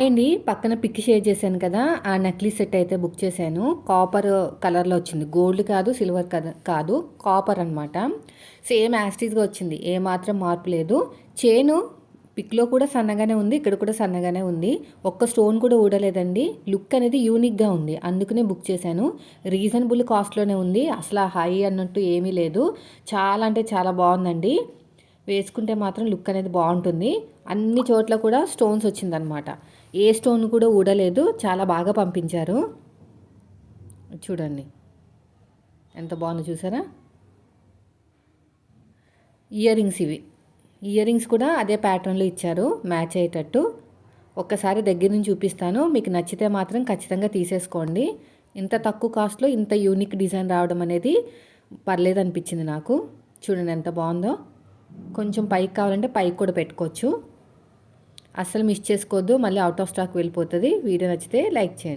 అండి పక్కన pic share చేశాను కదా, ఆ నక్లీస్ సెట్ అయితే బుక్ చేశాను. కాపర్ కలర్లో వచ్చింది, గోల్డ్ కాదు, సిల్వర్ కాదు, కాపర్ అనమాట. సేమ్ యాస్టీస్గా వచ్చింది, ఏమాత్రం మార్పు లేదు. చైను పిక్లో కూడా సన్నగానే ఉంది, ఇక్కడ కూడా సన్నగానే ఉంది. ఒక్క స్టోన్ కూడా ఊడలేదండి. లుక్ అనేది యూనిక్గా ఉంది, అందుకనే బుక్ చేశాను. రీజనబుల్ కాస్ట్లోనే ఉంది, అసలు హై అన్నట్టు ఏమీ లేదు. చాలా అంటే చాలా బాగుందండి. వేసుకుంటే మాత్రం లుక్ అనేది బాగుంటుంది. అన్ని చోట్ల కూడా స్టోన్స్ వచ్చిందనమాట, ఏ స్టోన్ కూడా ఊడలేదు. చాలా బాగా పంపించారు. చూడండి ఎంత బాగుందో, చూసారా? ఇయర్ రింగ్స్ ఇవి. ఇయర్ రింగ్స్ కూడా అదే ప్యాటర్న్లో ఇచ్చారు, మ్యాచ్ అయ్యేటట్టు. ఒక్కసారి దగ్గర నుంచి చూపిస్తాను, మీకు నచ్చితే మాత్రం ఖచ్చితంగా తీసేసుకోండి. ఇంత తక్కువ కాస్ట్లో ఇంత యూనిక్ డిజైన్ రావడం అనేది పర్లేదు అనిపించింది నాకు. చూడండి ఎంత బాగుందో. కొంచెం పైకి కావాలంటే పైకి కూడా పెట్టుకోవచ్చు. అస్సలు మిస్ చేసుకోవద్దు, మళ్ళీ అవుట్ ఆఫ్ స్టాక్ వెళ్ళిపోతుంది. వీడియో నచ్చితే లైక్ చేయండి.